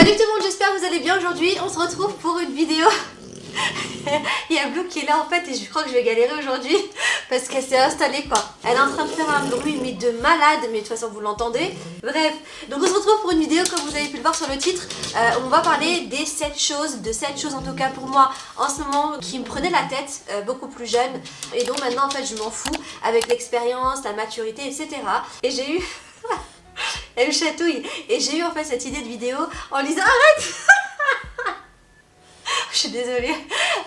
Salut tout le monde, j'espère que vous allez bien aujourd'hui. On se retrouve pour une vidéo. Il y a Blue qui est là en fait et je crois que je vais galérer aujourd'hui parce qu'elle s'est installée quoi. Elle est en train de faire un bruit mais de malade, mais de toute façon vous l'entendez. Bref, donc on se retrouve pour une vidéo comme vous avez pu le voir sur le titre. On va parler des 7 choses, de 7 choses en tout cas pour moi en ce moment qui me prenaient la tête beaucoup plus jeune. Et donc maintenant en fait je m'en fous avec l'expérience, la maturité etc. Et j'ai eu... Elle me chatouille. Et j'ai eu en fait cette idée de vidéo en disant arrête. Je suis désolée.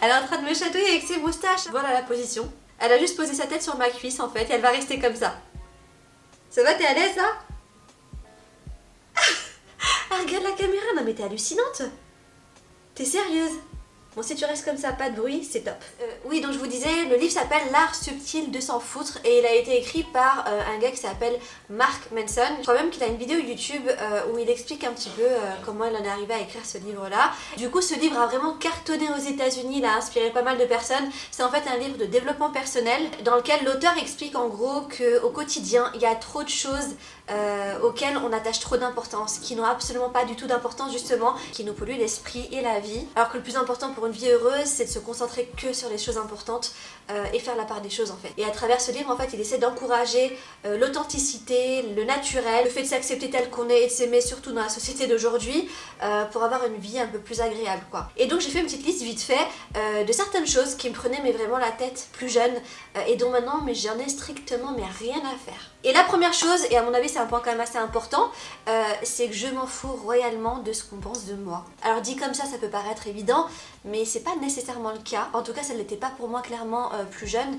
Elle est en train de me chatouiller avec ses moustaches. Voilà la position. Elle a juste posé sa tête sur ma cuisse en fait et elle va rester comme ça. Ça va, t'es à l'aise là? Ah, regarde la caméra. Non mais t'es hallucinante. T'es sérieuse? Bon, si tu restes comme ça, pas de bruit, c'est top. Oui, donc je vous disais, le livre s'appelle L'art subtil de s'en foutre et il a été écrit par un gars qui s'appelle Mark Manson. Je crois même qu'il a une vidéo YouTube où il explique un petit peu comment il en est arrivé à écrire ce livre-là. Du coup, ce livre a vraiment cartonné aux États-Unis, il a inspiré pas mal de personnes. C'est en fait un livre de développement personnel dans lequel l'auteur explique en gros qu'au quotidien, il y a trop de choses auxquelles on attache trop d'importance, qui n'ont absolument pas du tout d'importance justement, qui nous polluent l'esprit et la vie. Alors que le plus important pour une vie heureuse, c'est de se concentrer que sur les choses importantes et faire la part des choses en fait. Et à travers ce livre en fait, il essaie d'encourager l'authenticité, le naturel, le fait de s'accepter tel qu'on est et de s'aimer surtout dans la société d'aujourd'hui pour avoir une vie un peu plus agréable quoi. Et donc j'ai fait une petite liste vite fait de certaines choses qui me prenaient mais vraiment la tête plus jeune et dont maintenant mais j'en ai strictement mais rien à faire. Et la première chose, et à mon avis c'est un point quand même assez important, c'est que je m'en fous royalement de ce qu'on pense de moi. Alors dit comme ça peut paraître évident, mais c'est pas nécessairement le cas. En tout cas ça ne l'était pas pour moi clairement plus jeune.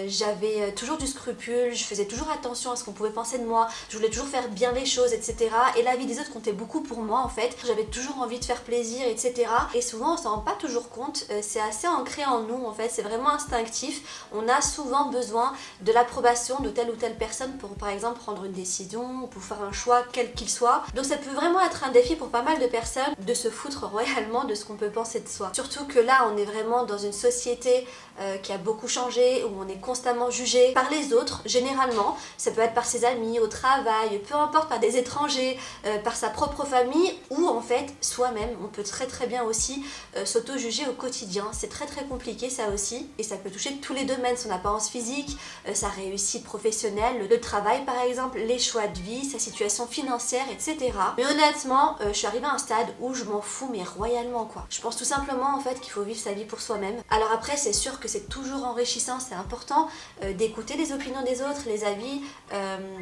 J'avais toujours du scrupule, je faisais toujours attention à ce qu'on pouvait penser de moi, je voulais toujours faire bien les choses, etc. Et la vie des autres comptait beaucoup pour moi en fait. J'avais toujours envie de faire plaisir, etc. Et souvent on s'en rend pas toujours compte, c'est assez ancré en nous en fait, c'est vraiment instinctif. On a souvent besoin de l'approbation de telle ou telle personne pour par exemple prendre une décision ou pour faire un choix quel qu'il soit. Donc ça peut vraiment être un défi pour pas mal de personnes de se foutre royalement de ce qu'on peut penser de soi. Surtout que là on est vraiment dans une société qui a beaucoup changé, où on est constamment jugé par les autres, généralement. Ça peut être par ses amis, au travail, peu importe, par des étrangers, par sa propre famille, ou en fait soi-même. On peut très bien aussi s'auto-juger au quotidien. C'est très compliqué ça aussi, et ça peut toucher tous les domaines, son apparence physique, sa réussite professionnelle, le travail par exemple, les choix de vie, sa situation financière, etc. Mais honnêtement, je suis arrivée à un stade où je m'en fous mais royalement quoi. Je pense tout simplement en fait qu'il faut vivre sa vie pour soi-même. Alors après c'est sûr que c'est toujours enrichissant, c'est important d'écouter les opinions des autres, les avis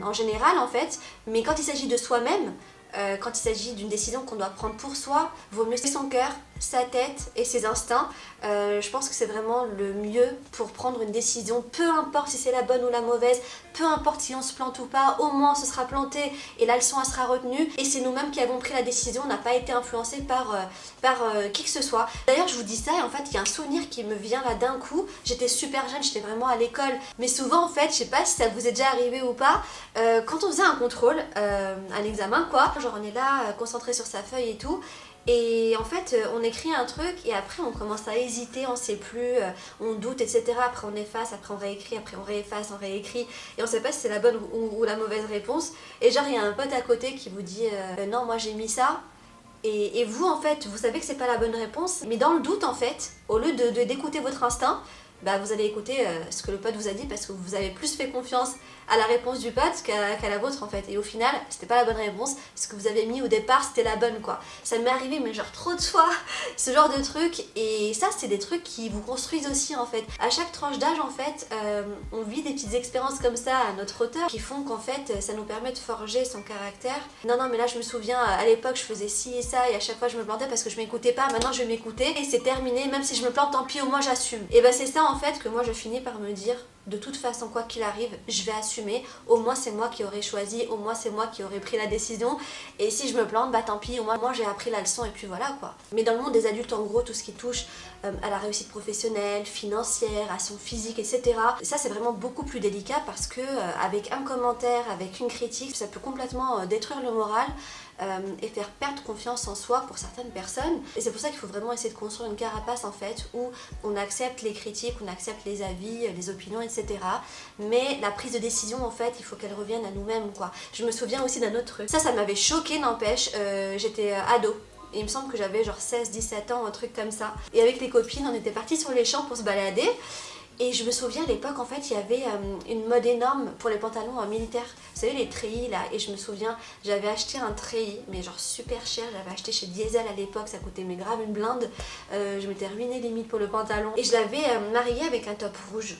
en général en fait, mais quand il s'agit de soi-même, quand il s'agit d'une décision qu'on doit prendre pour soi, vaut mieux son cœur, sa tête et ses instincts. Je pense que c'est vraiment le mieux pour prendre une décision, peu importe si c'est la bonne ou la mauvaise, peu importe si on se plante ou pas, au moins on se sera planté et la leçon elle sera retenue et c'est nous-mêmes qui avons pris la décision, on n'a pas été influencé par qui que ce soit. D'ailleurs je vous dis ça et en fait il y a un souvenir qui me vient là d'un coup. J'étais super jeune, j'étais vraiment à l'école, mais souvent en fait, je sais pas si ça vous est déjà arrivé ou pas, quand on faisait un contrôle, un examen quoi, genre on est là concentré sur sa feuille et tout. Et en fait on écrit un truc et après on commence à hésiter, on sait plus, on doute etc. Après on efface, après on réécrit, après on réefface, on réécrit et on sait pas si c'est la bonne ou la mauvaise réponse. Et genre il y a un pote à côté qui vous dit non moi j'ai mis ça. Et vous en fait vous savez que c'est pas la bonne réponse, mais dans le doute en fait, au lieu d'écouter votre instinct, bah vous allez écouter ce que le pote vous a dit parce que vous avez plus fait confiance à la réponse du pote qu'à la vôtre en fait. Et au final, c'était pas la bonne réponse, ce que vous avez mis au départ c'était la bonne quoi. Ça m'est arrivé mais genre trop de fois, ce genre de trucs. Et ça c'est des trucs qui vous construisent aussi en fait. À chaque tranche d'âge en fait, on vit des petites expériences comme ça à notre hauteur qui font qu'en fait ça nous permet de forger son caractère. Non mais là je me souviens à l'époque je faisais ci et ça et à chaque fois je me plantais parce que je m'écoutais pas. Maintenant je vais m'écouter et c'est terminé, même si je me plante tant pis au moins j'assume. Et bah c'est ça en fait que moi je finis par me dire de toute façon quoi qu'il arrive je vais assumer, au moins c'est moi qui aurais choisi, au moins c'est moi qui aurais pris la décision et si je me plante bah tant pis, au moins moi j'ai appris la leçon et puis voilà quoi. Mais dans le monde des adultes en gros tout ce qui touche à la réussite professionnelle, financière, à son physique etc. Ça c'est vraiment beaucoup plus délicat parce que avec un commentaire, avec une critique ça peut complètement détruire le moral et faire perdre confiance en soi pour certaines personnes. Et c'est pour ça qu'il faut vraiment essayer de construire une carapace en fait où on accepte les critiques, on accepte les avis, les opinions etc. Mais la prise de décision en fait il faut qu'elle revienne à nous-mêmes quoi. Je me souviens aussi d'un autre truc, ça m'avait choqué n'empêche, j'étais ado. Et il me semble que j'avais genre 16-17 ans, un truc comme ça. Et avec les copines, on était partis sur les champs pour se balader. Et je me souviens à l'époque, en fait, il y avait une mode énorme pour les pantalons militaires. Vous savez, les treillis là. Et je me souviens, j'avais acheté un treillis, mais genre super cher. J'avais acheté chez Diesel à l'époque, ça coûtait mais grave une blinde. Je m'étais ruinée limite pour le pantalon. Et je l'avais marié avec un top rouge.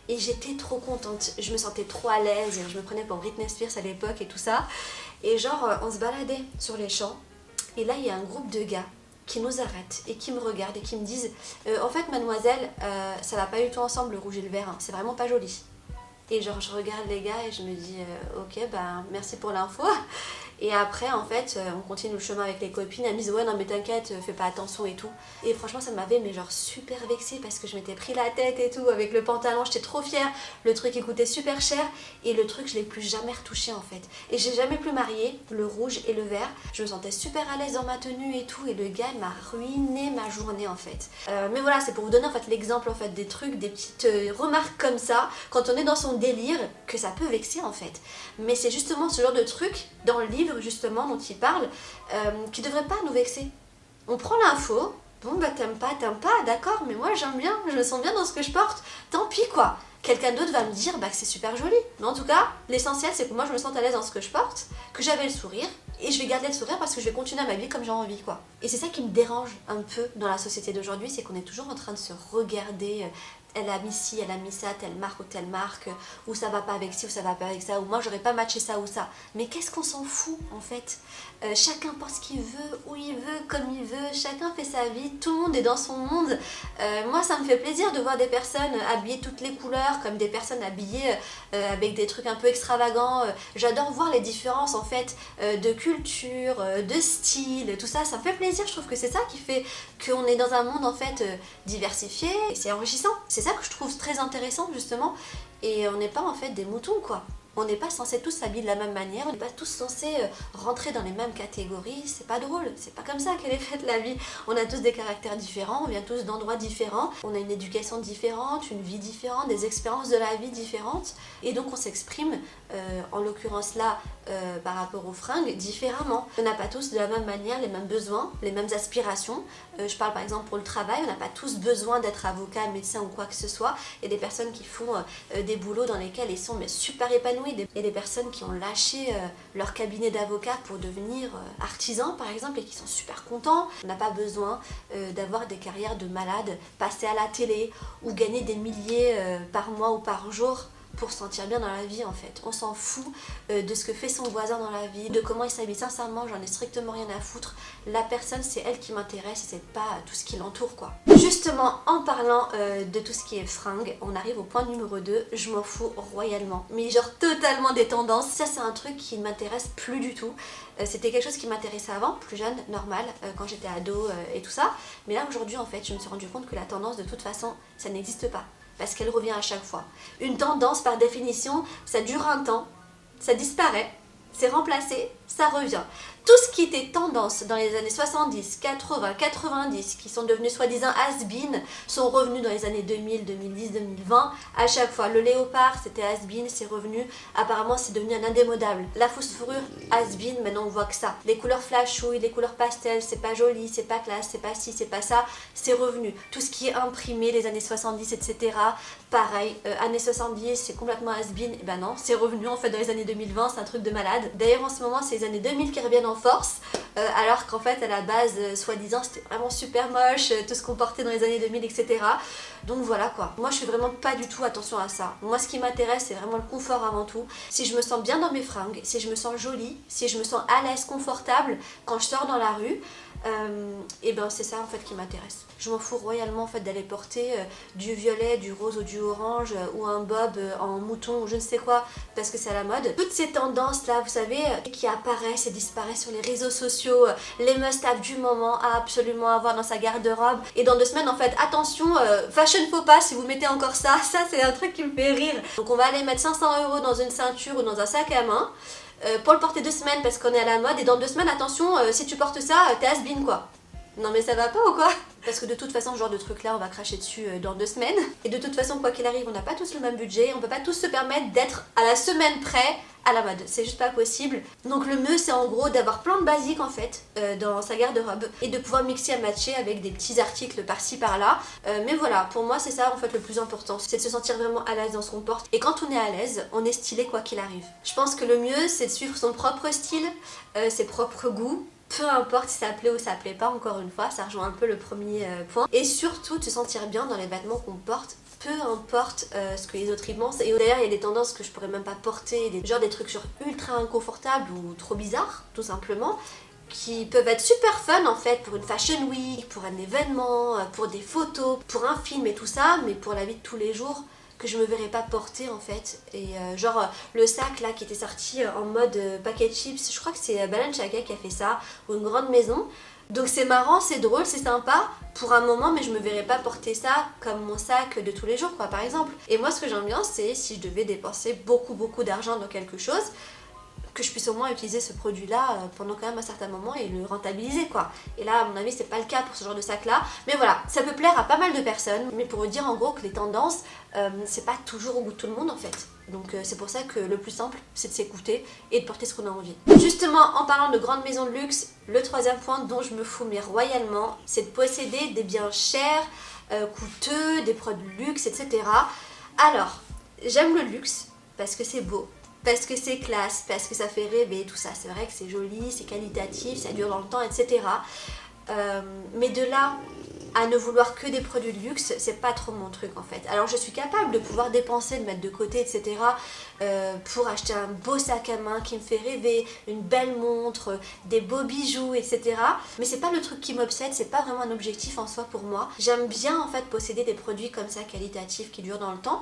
Et j'étais trop contente, je me sentais trop à l'aise. Je me prenais pour Britney Spears à l'époque et tout ça. Et genre, on se baladait sur les champs. Et là, il y a un groupe de gars qui nous arrêtent et qui me regardent et qui me disent en fait mademoiselle, ça va pas du tout ensemble le rouge et le vert, hein, c'est vraiment pas joli. Et genre je regarde les gars et je me dis ok bah merci pour l'info. Et après en fait on continue le chemin avec les copines, elles me disent ouais non mais t'inquiète, fais pas attention et tout. Et franchement ça m'avait mais genre super vexée parce que je m'étais pris la tête et tout avec le pantalon, j'étais trop fière, le truc il coûtait super cher et le truc je l'ai plus jamais retouché en fait. Et j'ai jamais plus marié le rouge et le vert, je me sentais super à l'aise dans ma tenue et tout et le gars il m'a ruiné ma journée en fait. Mais voilà c'est pour vous donner en fait l'exemple en fait des trucs, des petites remarques comme ça quand on est dans son délire que ça peut vexer en fait. Mais c'est justement ce genre de truc dans le livre justement dont il parle qui devrait pas nous vexer. On prend l'info, bon bah t'aimes pas, d'accord, mais moi j'aime bien, je me sens bien dans ce que je porte, tant pis quoi. Quelqu'un d'autre va me dire bah que c'est super joli. Mais en tout cas, l'essentiel c'est que moi je me sente à l'aise dans ce que je porte, que j'avais le sourire, et je vais garder le sourire parce que je vais continuer à m'habiller comme j'ai envie quoi. Et c'est ça qui me dérange un peu dans la société d'aujourd'hui, c'est qu'on est toujours en train de se regarder. Elle a mis ci, elle a mis ça, telle marque ou telle marque, ou ça va pas avec ci ou ça va pas avec ça, ou moi j'aurais pas matché ça ou ça. Mais qu'est-ce qu'on s'en fout en fait? Chacun pense ce qu'il veut, où il veut, comme il veut, chacun fait sa vie, tout le monde est dans son monde. Moi ça me fait plaisir de voir des personnes habillées toutes les couleurs, comme des personnes habillées avec des trucs un peu extravagants. J'adore voir les différences en fait de culture, de style, tout ça, ça me fait plaisir. Je trouve que c'est ça qui fait qu'on est dans un monde en fait diversifié et c'est enrichissant. C'est ça que je trouve très intéressant justement, et on n'est pas en fait des moutons quoi. On n'est pas censé tous s'habiller de la même manière, on n'est pas tous censés rentrer dans les mêmes catégories, c'est pas drôle, c'est pas comme ça qu'elle est faite la vie. On a tous des caractères différents, on vient tous d'endroits différents, on a une éducation différente, une vie différente, des expériences de la vie différentes, et donc on s'exprime, en l'occurrence là, par rapport aux fringues, différemment. On n'a pas tous de la même manière les mêmes besoins, les mêmes aspirations. Je parle par exemple pour le travail, on n'a pas tous besoin d'être avocat, médecin ou quoi que ce soit. Il y a des personnes qui font des boulots dans lesquels ils sont mais super épanouis. Il y a des personnes qui ont lâché leur cabinet d'avocat pour devenir artisans par exemple et qui sont super contents. On n'a pas besoin d'avoir des carrières de malades, passer à la télé ou gagner des milliers par mois ou par jour pour se sentir bien dans la vie en fait. On s'en fout de ce que fait son voisin dans la vie, de comment il s'habille. Sincèrement, j'en ai strictement rien à foutre. La personne, c'est elle qui m'intéresse et c'est pas tout ce qui l'entoure quoi. Justement, en parlant de tout ce qui est fringues, on arrive au point numéro 2, je m'en fous royalement. Mais genre totalement des tendances. Ça c'est un truc qui ne m'intéresse plus du tout. C'était quelque chose qui m'intéressait avant, plus jeune, normal, quand j'étais ado et tout ça. Mais là aujourd'hui en fait, je me suis rendu compte que la tendance de toute façon, ça n'existe pas. Parce qu'elle revient à chaque fois. Une tendance, par définition, ça dure un temps, ça disparaît, c'est remplacé, ça revient. Tout ce qui était tendance dans les années 70, 80, 90, qui sont devenus soi-disant has-been, sont revenus dans les années 2000, 2010, 2020. À chaque fois, le léopard, c'était has-been, c'est revenu. Apparemment, c'est devenu un indémodable. La fausse fourrure, has-been, maintenant on voit que ça. Les couleurs flashouilles, les couleurs pastel, c'est pas joli, c'est pas classe, c'est pas ci, c'est pas ça, c'est revenu. Tout ce qui est imprimé, les années 70, etc. Pareil, années 70, c'est complètement has-been. Et ben non, c'est revenu en fait dans les années 2020, c'est un truc de malade. D'ailleurs, en ce moment, c'est les années 2000 qui reviennent en force, alors qu'en fait à la base soi-disant c'était vraiment super moche, tout ce qu'on portait dans les années 2000 etc. Donc voilà quoi, moi je fais vraiment pas du tout attention à ça. Moi ce qui m'intéresse c'est vraiment le confort avant tout. Si je me sens bien dans mes fringues, si je me sens jolie, si je me sens à l'aise, confortable quand je sors dans la rue, et ben c'est ça en fait qui m'intéresse. Je m'en fous royalement en fait d'aller porter du violet, du rose ou du orange ou un bob en mouton ou je ne sais quoi parce que c'est à la mode. Toutes ces tendances là vous savez qui apparaissent et disparaissent sur les réseaux sociaux, les must-have du moment à absolument avoir dans sa garde-robe, et dans 2 semaines en fait attention, fashion faux pas si vous mettez encore ça c'est un truc qui me fait rire. Donc on va aller mettre 500 € dans une ceinture ou dans un sac à main pour le porter 2 semaines parce qu'on est à la mode, et dans 2 semaines attention si tu portes ça t'es has-been quoi. Non mais ça va pas ou quoi? Parce que de toute façon, ce genre de truc là, on va cracher dessus dans 2 semaines. Et de toute façon, quoi qu'il arrive, on n'a pas tous le même budget, on peut pas tous se permettre d'être à la semaine près à la mode, c'est juste pas possible. Donc le mieux c'est en gros d'avoir plein de basiques en fait dans sa garde-robe et de pouvoir mixer et matcher avec des petits articles par-ci par-là. Mais voilà, pour moi c'est ça en fait le plus important, c'est de se sentir vraiment à l'aise dans ce qu'on porte. Et quand on est à l'aise, on est stylé quoi qu'il arrive. Je pense que le mieux c'est de suivre son propre style, ses propres goûts. Peu importe si ça plaît ou ça plaît pas, encore une fois, ça rejoint un peu le premier point. Et surtout, de se sentir bien dans les vêtements qu'on porte, peu importe ce que les autres y pensent. Et d'ailleurs, il y a des tendances que je pourrais même pas porter, genre des trucs genre ultra inconfortables ou trop bizarres, tout simplement, qui peuvent être super fun en fait pour une fashion week, pour un événement, pour des photos, pour un film et tout ça, mais pour la vie de tous les jours, que je me verrais pas porter en fait. Et genre le sac là qui était sorti en mode packet chips, je crois que c'est Balenciaga qui a fait ça, ou une grande maison. Donc c'est marrant, c'est drôle, c'est sympa pour un moment, mais je me verrais pas porter ça comme mon sac de tous les jours quoi par exemple. Et moi ce que j'aime bien c'est si je devais dépenser beaucoup d'argent dans quelque chose, que je puisse au moins utiliser ce produit là pendant quand même un certain moment et le rentabiliser quoi. Et là à mon avis c'est pas le cas pour ce genre de sac là, mais voilà, ça peut plaire à pas mal de personnes, mais pour vous dire en gros que les tendances c'est pas toujours au goût de tout le monde en fait. Donc c'est pour ça que le plus simple c'est de s'écouter et de porter ce qu'on a envie. Justement en parlant de grandes maisons de luxe, le troisième point dont je me fous mais royalement, c'est de posséder des biens chers, coûteux, des produits de luxe, etc. Alors, j'aime le luxe parce que c'est beau, parce que c'est classe, parce que ça fait rêver, tout ça. C'est vrai que c'est joli, c'est qualitatif, ça dure dans le temps, etc. Mais de là à ne vouloir que des produits de luxe, c'est pas trop mon truc en fait. Alors je suis capable de pouvoir dépenser, de mettre de côté, etc. Pour acheter un beau sac à main qui me fait rêver, une belle montre, des beaux bijoux, etc. Mais c'est pas le truc qui m'obsède, c'est pas vraiment un objectif en soi pour moi. J'aime bien en fait posséder des produits comme ça qualitatifs qui durent dans le temps.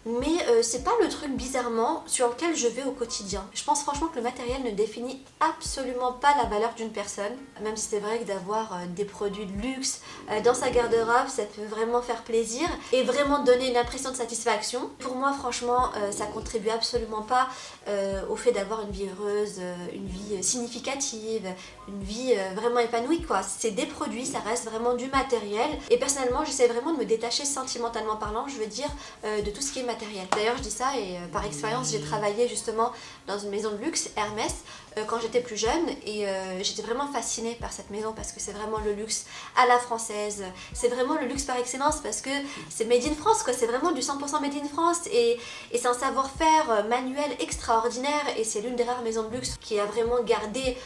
Mais c'est pas le truc bizarrement sur lequel je vais au quotidien. Je pense franchement que le matériel ne définit absolument pas la valeur d'une personne. Même si c'est vrai que d'avoir des produits de luxe dans sa garde-robe, ça peut vraiment faire plaisir et vraiment donner une impression de satisfaction. Pour moi franchement ça contribue absolument pas au fait d'avoir une vie heureuse, une vie significative, une vie vraiment épanouie quoi. C'est des produits, ça reste vraiment du matériel et personnellement j'essaie vraiment de me détacher sentimentalement parlant, je veux dire de tout ce qui est matériel. D'ailleurs je dis ça et par expérience j'ai travaillé justement dans une maison de luxe, Hermès, quand j'étais plus jeune et j'étais vraiment fascinée par cette maison parce que c'est vraiment le luxe à la française, c'est vraiment le luxe par excellence parce que c'est made in France quoi, c'est vraiment du 100% made in France et c'est un savoir-faire manuel extraordinaire et c'est l'une des rares maisons de luxe qui a vraiment gardé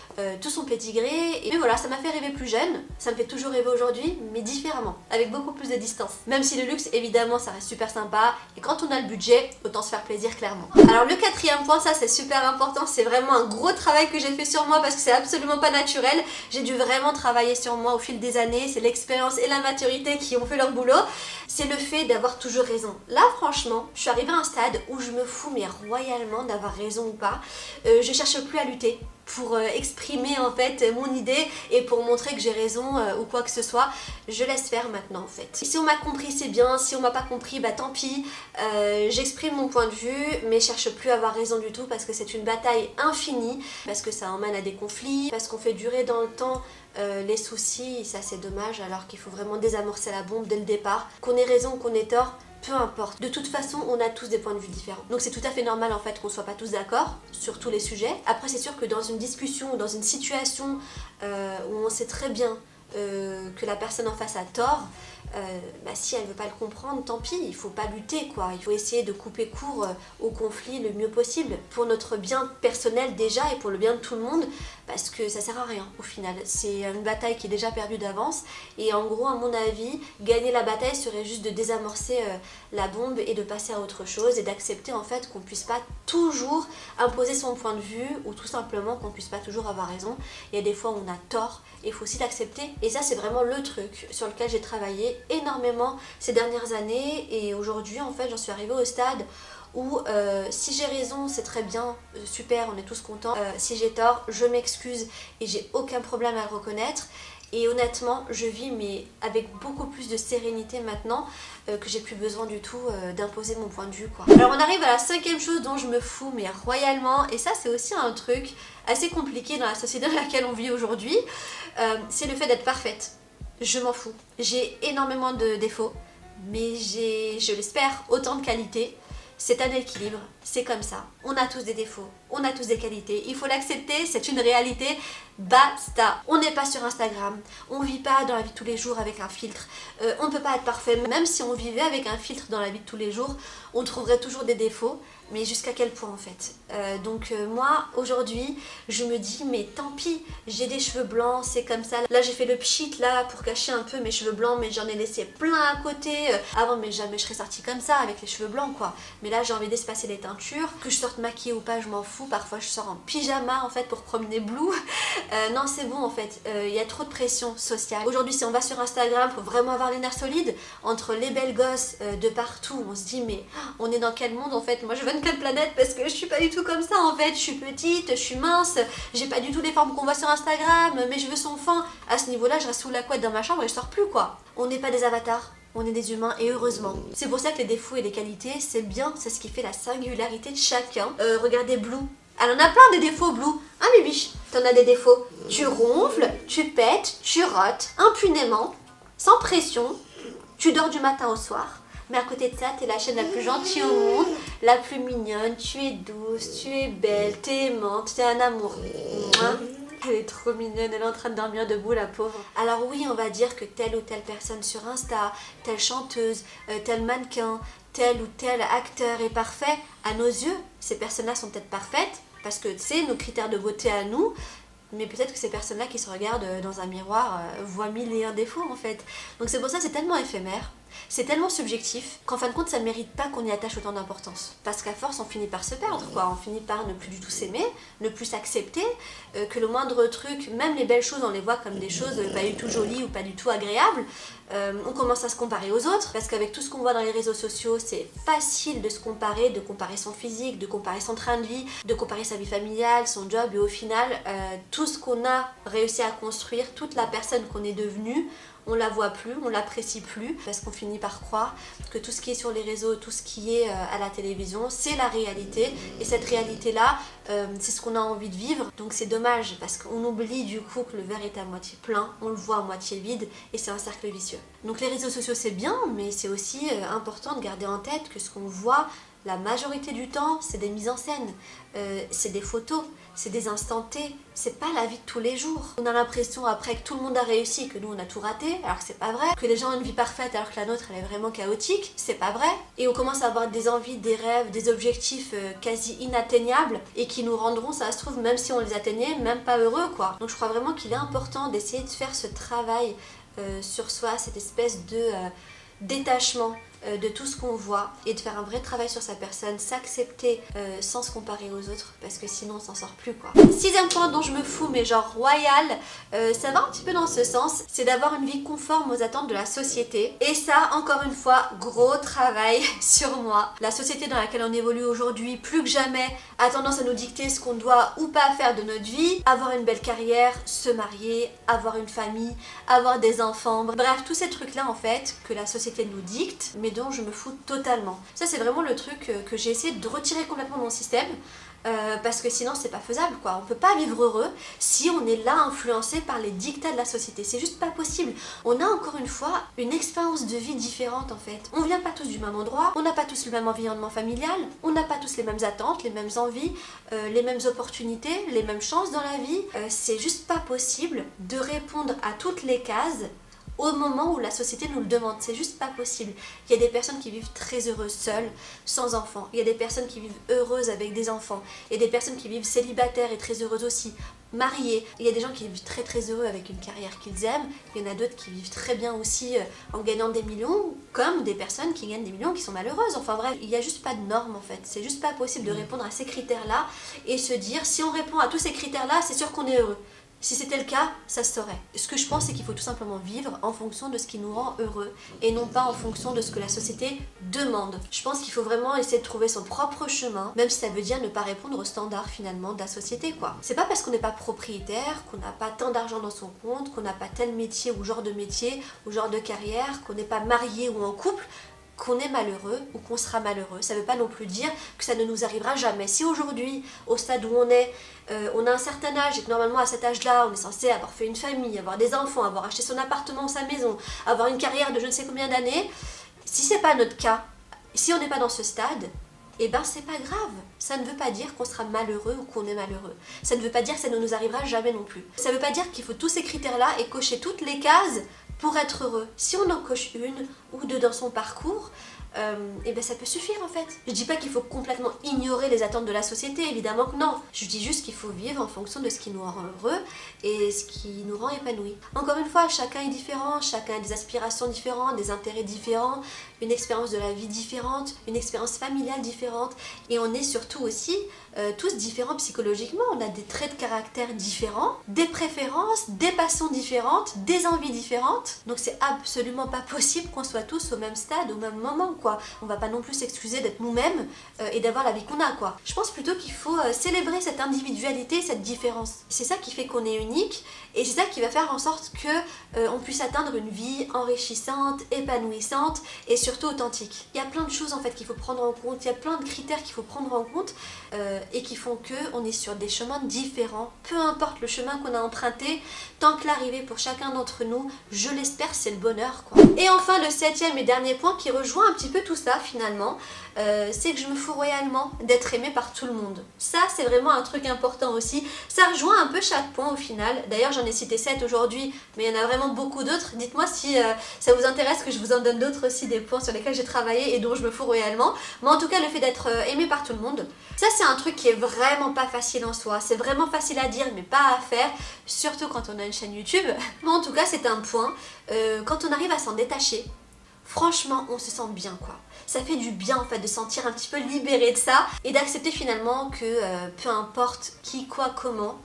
tout son pédigré et voilà, ça m'a fait rêver plus jeune, ça me fait toujours rêver aujourd'hui mais différemment, avec beaucoup plus de distance. Même si le luxe évidemment ça reste super sympa et quand on a le budget, autant se faire plaisir clairement. Alors le quatrième point, ça c'est super important, c'est vraiment un gros travail que j'ai fait sur moi parce que c'est absolument pas naturel. J'ai dû vraiment travailler sur moi au fil des années, c'est l'expérience et la maturité qui ont fait leur boulot. C'est le fait d'avoir toujours raison. Là franchement, je suis arrivée à un stade où je me fous mais royalement d'avoir raison ou pas. Je cherche plus à lutter pour exprimer en fait mon idée et pour montrer que j'ai raison ou quoi que ce soit. Je laisse faire maintenant en fait. Si on m'a compris c'est bien, si on m'a pas compris bah tant pis. J'exprime mon point de vue mais je cherche plus à avoir raison du tout parce que c'est une bataille infinie, parce que ça emmène à des conflits, parce qu'on fait durer dans le temps les soucis et ça c'est dommage alors qu'il faut vraiment désamorcer la bombe dès le départ. Qu'on ait raison ou qu'on ait tort, peu importe. De toute façon, on a tous des points de vue différents. Donc c'est tout à fait normal en fait qu'on soit pas tous d'accord sur tous les sujets. Après c'est sûr que dans une discussion ou dans une situation où on sait très bien que la personne en face a tort, bah, si elle veut pas le comprendre, tant pis, il faut pas lutter quoi. Il faut essayer de couper court au conflit le mieux possible pour notre bien personnel déjà et pour le bien de tout le monde parce que ça sert à rien au final. C'est une bataille qui est déjà perdue d'avance et en gros à mon avis, gagner la bataille serait juste de désamorcer la bombe et de passer à autre chose et d'accepter en fait qu'on puisse pas toujours imposer son point de vue ou tout simplement qu'on puisse pas toujours avoir raison. Il y a des fois où on a tort et il faut aussi l'accepter et ça c'est vraiment le truc sur lequel j'ai travaillé énormément ces dernières années et aujourd'hui en fait j'en suis arrivée au stade où si j'ai raison c'est très bien, super, on est tous contents, si j'ai tort je m'excuse et j'ai aucun problème à le reconnaître et honnêtement je vis mais avec beaucoup plus de sérénité maintenant que j'ai plus besoin du tout d'imposer mon point de vue quoi. Alors on arrive à la cinquième chose dont je me fous mais royalement et ça c'est aussi un truc assez compliqué dans la société dans laquelle on vit aujourd'hui, c'est le fait d'être parfaite. je m'en fous. J'ai énormément de défauts, mais j'ai, je l'espère, autant de qualités. C'est un équilibre, c'est comme ça. On a tous des défauts, on a tous des qualités. Il faut l'accepter, c'est une réalité. Basta. On n'est pas sur Instagram, on vit pas dans la vie de tous les jours avec un filtre. On ne peut pas être parfait, même si on vivait avec un filtre dans la vie de tous les jours, on trouverait toujours des défauts. Mais jusqu'à quel point en fait moi aujourd'hui je me dis mais tant pis, j'ai des cheveux blancs, c'est comme ça. Là j'ai fait le pchit là pour cacher un peu mes cheveux blancs, mais j'en ai laissé plein à côté. Avant mais jamais je serais sortie comme ça avec les cheveux blancs quoi. Mais là j'ai envie d'espacer les teintures, que je sorte maquillée ou pas je m'en fous. Parfois je sors en pyjama en fait pour promener Blue. Non c'est bon en fait, il y a trop de pression sociale. Aujourd'hui si on va sur Instagram pour vraiment avoir les nerfs solides, entre les belles gosses de partout, on se dit mais on est dans quel monde en fait. Moi je veux une quelle planète parce que je suis pas du tout comme ça en fait. Je suis petite, je suis mince, j'ai pas du tout les formes qu'on voit sur Instagram, mes cheveux sont fins. À ce niveau là je reste sous la couette dans ma chambre et je sors plus quoi. On n'est pas des avatars, on est des humains et heureusement. C'est pour ça que les défauts et les qualités c'est bien, c'est ce qui fait la singularité de chacun. Regardez Blue, elle en a plein des défauts Blue. Hein Bibiche, t'en as des défauts. Tu ronfles, tu pètes, tu rotes impunément, sans pression, tu dors du matin au soir. Mais à côté de ça, t'es la chaîne la plus gentille au monde, la plus mignonne, tu es douce, tu es belle, t'es aimante, t'es un amour. Mouah. Elle est trop mignonne, elle est en train de dormir debout la pauvre. Alors oui, on va dire que telle ou telle personne sur Insta, telle chanteuse, tel mannequin, tel ou tel acteur est parfait. À nos yeux, ces personnes-là sont peut-être parfaites, parce que c'est nos critères de beauté à nous. Mais peut-être que ces personnes-là qui se regardent dans un miroir voient mille et un défauts en fait. Donc c'est pour ça que c'est tellement éphémère, c'est tellement subjectif qu'en fin de compte ça ne mérite pas qu'on y attache autant d'importance. Parce qu'à force on finit par se perdre quoi, on finit par ne plus du tout s'aimer, ne plus s'accepter, que le moindre truc, même les belles choses on les voit comme des choses pas du tout jolies ou pas du tout agréables. On commence à se comparer aux autres parce qu'avec tout ce qu'on voit dans les réseaux sociaux c'est facile de se comparer, de comparer son physique, de comparer son train de vie, de comparer sa vie familiale, son job et au final tout ce qu'on a réussi à construire, toute la personne qu'on est devenue, on la voit plus, on l'apprécie plus parce qu'on finit par croire que tout ce qui est sur les réseaux, tout ce qui est à la télévision, c'est la réalité et cette réalité-là, c'est ce qu'on a envie de vivre. Donc c'est dommage parce qu'on oublie du coup que le verre est à moitié plein, on le voit à moitié vide et c'est un cercle vicieux. Donc les réseaux sociaux c'est bien, mais c'est aussi important de garder en tête que ce qu'on voit la majorité du temps, c'est des mises en scène, c'est des photos, c'est des instants T, c'est pas la vie de tous les jours. On a l'impression après que tout le monde a réussi, que nous on a tout raté, alors que c'est pas vrai. Que les gens ont une vie parfaite alors que la nôtre elle est vraiment chaotique, c'est pas vrai. Et on commence à avoir des envies, des rêves, des objectifs quasi inatteignables et qui nous rendront, ça se trouve, même si on les atteignait, même pas heureux quoi. Donc je crois vraiment qu'il est important d'essayer de faire ce travail sur soi, cette espèce de détachement de tout ce qu'on voit et de faire un vrai travail sur sa personne, s'accepter sans se comparer aux autres parce que sinon on s'en sort plus quoi. Sixième point dont je me fous mais genre royal, ça va un petit peu dans ce sens, c'est d'avoir une vie conforme aux attentes de la société et ça encore une fois gros travail sur moi. La société dans laquelle on évolue aujourd'hui plus que jamais a tendance à nous dicter ce qu'on doit ou pas faire de notre vie, avoir une belle carrière, se marier, avoir une famille, avoir des enfants, bref tous ces trucs là en fait que la société nous dicte mais dont je me fous totalement. Ça c'est vraiment le truc que j'ai essayé de retirer complètement de mon système parce que sinon c'est pas faisable quoi. On peut pas vivre heureux si on est là influencé par les dictats de la société, c'est juste pas possible. On a encore une fois une expérience de vie différente en fait. On vient pas tous du même endroit, on n'a pas tous le même environnement familial, on n'a pas tous les mêmes attentes, les mêmes envies, les mêmes opportunités, les mêmes chances dans la vie. C'est juste pas possible de répondre à toutes les cases au moment où la société nous le demande, c'est juste pas possible. Il y a des personnes qui vivent très heureuses seules, sans enfants. Il y a des personnes qui vivent heureuses avec des enfants. Il y a des personnes qui vivent célibataires et très heureuses aussi, mariées. Il y a des gens qui vivent très très heureux avec une carrière qu'ils aiment. Il y en a d'autres qui vivent très bien aussi en gagnant des millions, comme des personnes qui gagnent des millions qui sont malheureuses. Enfin bref, il n'y a juste pas de normes en fait. C'est juste pas possible de répondre à ces critères-là et se dire si on répond à tous ces critères-là, c'est sûr qu'on est heureux. Si c'était le cas, ça se saurait. Ce que je pense, c'est qu'il faut tout simplement vivre en fonction de ce qui nous rend heureux et non pas en fonction de ce que la société demande. Je pense qu'il faut vraiment essayer de trouver son propre chemin, même si ça veut dire ne pas répondre aux standards finalement de la société quoi. C'est pas parce qu'on n'est pas propriétaire, qu'on n'a pas tant d'argent dans son compte, qu'on n'a pas tel métier ou genre de carrière, qu'on n'est pas marié ou en couple, qu'on est malheureux ou qu'on sera malheureux. Ça ne veut pas non plus dire que ça ne nous arrivera jamais. Si aujourd'hui, au stade où on est, on a un certain âge et que normalement à cet âge-là, on est censé avoir fait une famille, avoir des enfants, avoir acheté son appartement ou sa maison, avoir une carrière de je ne sais combien d'années, si c'est pas notre cas, si on n'est pas dans ce stade, eh ben c'est pas grave. Ça ne veut pas dire qu'on sera malheureux ou qu'on est malheureux. Ça ne veut pas dire que ça ne nous arrivera jamais non plus. Ça ne veut pas dire qu'il faut tous ces critères-là et cocher toutes les cases pour être heureux. Si on en coche une ou deux dans son parcours, et ben ça peut suffire en fait. Je dis pas qu'il faut complètement ignorer les attentes de la société, évidemment que non. Je dis juste qu'il faut vivre en fonction de ce qui nous rend heureux et ce qui nous rend épanouis. Encore une fois, chacun est différent, chacun a des aspirations différentes, des intérêts différents, une expérience de la vie différente, une expérience familiale différente, et on est surtout aussi tous différents psychologiquement. On a des traits de caractère différents, des préférences, des passions différentes, des envies différentes. Donc c'est absolument pas possible qu'on soit tous au même stade, au même moment, quoi. On va pas non plus s'excuser d'être nous-mêmes et d'avoir la vie qu'on a, quoi. Je pense plutôt qu'il faut célébrer cette individualité, cette différence. C'est ça qui fait qu'on est unique et c'est ça qui va faire en sorte que on puisse atteindre une vie enrichissante, épanouissante et surtout authentique. Il y a plein de choses en fait qu'il faut prendre en compte, il y a plein de critères qu'il faut prendre en compte et qui font qu'on est sur des chemins différents, peu importe le chemin qu'on a emprunté, tant que l'arrivée pour chacun d'entre nous, je l'espère, c'est le bonheur, quoi. Et enfin, le 7e et dernier point qui rejoint un petit peu tout ça finalement, c'est que je me fous royalement d'être aimée par tout le monde. Ça, c'est vraiment un truc important aussi. Ça rejoint un peu chaque point au final. D'ailleurs, j'en ai cité 7 aujourd'hui, mais il y en a vraiment beaucoup d'autres. Dites-moi si ça vous intéresse que je vous en donne d'autres aussi, des points sur lesquels j'ai travaillé et dont je me fous royalement. Mais en tout cas, le fait d'être aimée par tout le monde, ça c'est un truc qui est vraiment pas facile en soi. C'est vraiment facile à dire, mais pas à faire, surtout quand on a une chaîne YouTube. Mais en tout cas, c'est un point. Quand on arrive à s'en détacher, franchement, on se sent bien, quoi. Ça fait du bien en fait de sentir un petit peu libéré de ça et d'accepter finalement que peu importe qui, quoi, comment,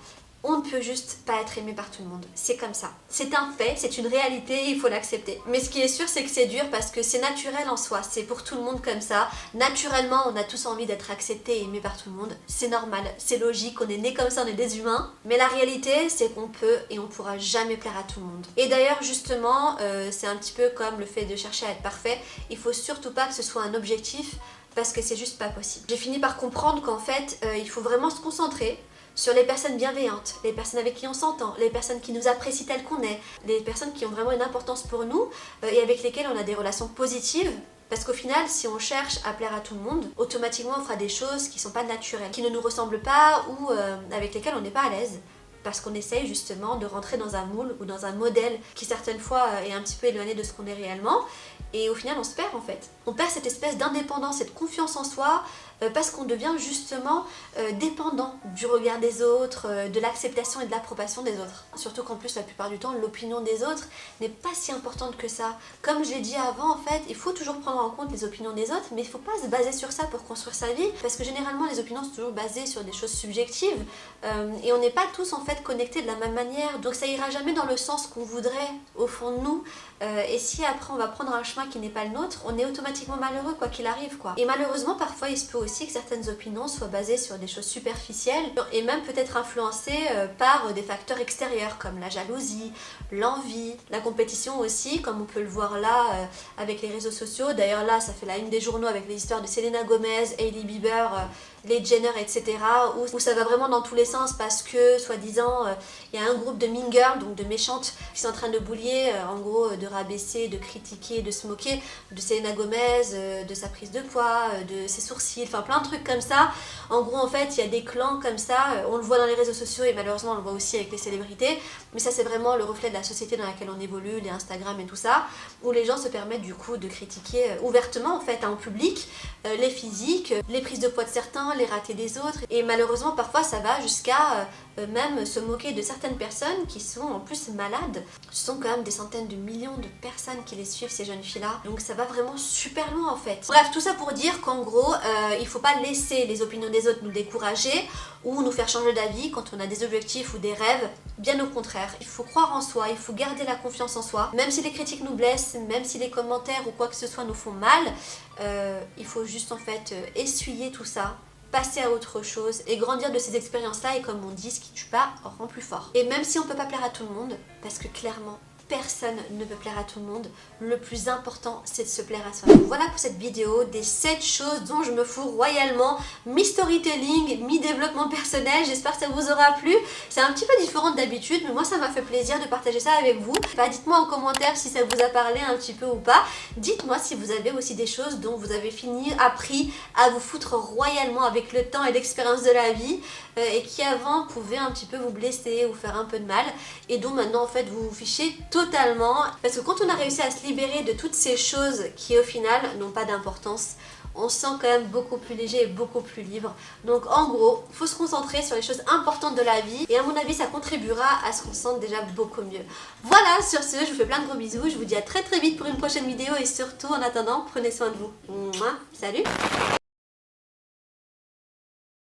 on ne peut juste pas être aimé par tout le monde. C'est comme ça. C'est un fait, c'est une réalité, il faut l'accepter. Mais ce qui est sûr, c'est que c'est dur parce que c'est naturel en soi. C'est pour tout le monde comme ça. Naturellement, on a tous envie d'être accepté et aimé par tout le monde. C'est normal, c'est logique, on est né comme ça, on est des humains. Mais la réalité, c'est qu'on peut et on pourra jamais plaire à tout le monde. Et d'ailleurs, justement, c'est un petit peu comme le fait de chercher à être parfait. Il faut surtout pas que ce soit un objectif parce que c'est juste pas possible. J'ai fini par comprendre qu'en fait, il faut vraiment se concentrer sur les personnes bienveillantes, les personnes avec qui on s'entend, les personnes qui nous apprécient telles qu'on est, les personnes qui ont vraiment une importance pour nous et avec lesquelles on a des relations positives. Parce qu'au final, si on cherche à plaire à tout le monde, automatiquement on fera des choses qui ne sont pas naturelles, qui ne nous ressemblent pas ou avec lesquelles on n'est pas à l'aise. Parce qu'on essaye justement de rentrer dans un moule ou dans un modèle qui certaines fois est un petit peu éloigné de ce qu'on est réellement. Et au final, on se perd en fait. On perd cette espèce d'indépendance, cette confiance en soi, parce qu'on devient justement dépendant du regard des autres, de l'acceptation et de l'approbation des autres. Surtout qu'en plus, la plupart du temps, l'opinion des autres n'est pas si importante que ça. Comme je l'ai dit avant, en fait, il faut toujours prendre en compte les opinions des autres, mais il ne faut pas se baser sur ça pour construire sa vie, parce que généralement, les opinions sont toujours basées sur des choses subjectives, et on n'est pas tous en fait connectés de la même manière, donc ça ira jamais dans le sens qu'on voudrait au fond de nous, et si après on va prendre un chemin qui n'est pas le nôtre, on est automatiquement malheureux quoi qu'il arrive, quoi. Et malheureusement, parfois, il se peut aussi que certaines opinions soient basées sur des choses superficielles et même peut-être influencées par des facteurs extérieurs comme la jalousie, l'envie, la compétition aussi, comme on peut le voir là avec les réseaux sociaux. D'ailleurs là, ça fait la une des journaux avec les histoires de Selena Gomez, Hailey Bieber, les Jenner, etc. Où ça va vraiment dans tous les sens parce que, soi-disant, il y a un groupe de mean girls, donc de méchantes, qui sont en train de bullier, en gros, de rabaisser, de critiquer, de se moquer de Selena Gomez, de sa prise de poids, de ses sourcils, enfin plein de trucs comme ça. En gros, en fait, il y a des clans comme ça, on le voit dans les réseaux sociaux et malheureusement on le voit aussi avec les célébrités, mais ça c'est vraiment le reflet de la société dans laquelle on évolue, les Instagram et tout ça, où les gens se permettent du coup de critiquer ouvertement en fait en public les physiques, les prises de poids de certains, les ratés des autres, et malheureusement parfois ça va jusqu'à même se moquer de certaines personnes qui sont en plus malades. Ce sont quand même des centaines de millions de personnes qui les suivent, ces jeunes filles-là, donc ça va vraiment super loin en fait. Bref, tout ça pour dire qu'en gros, il faut pas laisser les opinions des autres nous décourager ou nous faire changer d'avis quand on a des objectifs ou des rêves. Bien au contraire, il faut croire en soi, il faut garder la confiance en soi, même si les critiques nous blessent, même si les commentaires ou quoi que ce soit nous font mal, il faut juste en fait essuyer tout ça, passer à autre chose et grandir de ces expériences-là, et comme on dit, ce qui tue pas rend plus fort. Et même si on peut pas plaire à tout le monde, parce que clairement, personne ne peut plaire à tout le monde. Le plus important, c'est de se plaire à soi. Voilà pour cette vidéo des 7 choses dont je me fous royalement. Mi-storytelling, mi-développement personnel. J'espère que ça vous aura plu. C'est un petit peu différent d'habitude, mais moi ça m'a fait plaisir de partager ça avec vous. Bah, dites-moi en commentaire si ça vous a parlé un petit peu ou pas. Dites-moi si vous avez aussi des choses dont vous avez appris à vous foutre royalement avec le temps et l'expérience de la vie et qui avant pouvaient un petit peu vous blesser ou faire un peu de mal et dont maintenant en fait vous vous fichez totalement, parce que quand on a réussi à se libérer de toutes ces choses qui au final n'ont pas d'importance, on se sent quand même beaucoup plus léger et beaucoup plus libre. Donc en gros, il faut se concentrer sur les choses importantes de la vie et à mon avis ça contribuera à ce qu'on se sente déjà beaucoup mieux. Voilà, sur ce, je vous fais plein de gros bisous, je vous dis à très vite pour une prochaine vidéo et surtout en attendant, prenez soin de vous. Mouah, salut!